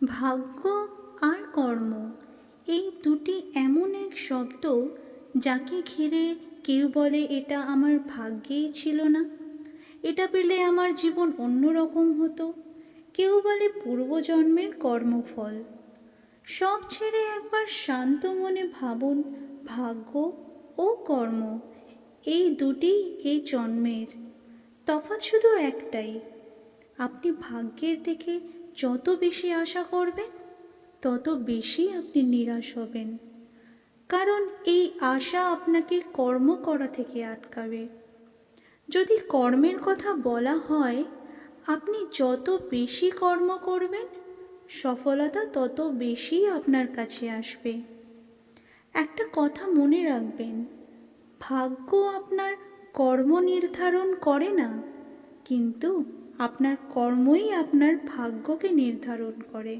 ভাগ্য আর কর্ম এই দুটি এমন এক শব্দ যাকে ঘিরে কেউ বলে এটা আমার ভাগ্যেই ছিল না, এটা পেলে আমার জীবন অন্যরকম হতো। কেউ বলে পূর্বজন্মের কর্মফল। সব ছেড়ে একবার শান্ত মনে ভাবুন, ভাগ্য ও কর্ম এই দুটি এই জন্মের। তফাৎ শুধু একটাই, আপনি ভাগ্যের থেকে যত বেশি আশা করবেন তত বেশি আপনি নিরাশ হবেন, কারণ এই আশা আপনাকে কর্ম করা থেকে আটকাবে। যদি কর্মের কথা বলা হয়, আপনি যত বেশি কর্ম করবেন সফলতা তত বেশি আপনার কাছে আসবে। একটা কথা মনে রাখবেন, ভাগ্য আপনার কর্ম নির্ধারণ করে না, কিন্তু আপনার কর্মই আপনার ভাগ্যকে নির্ধারণ করে।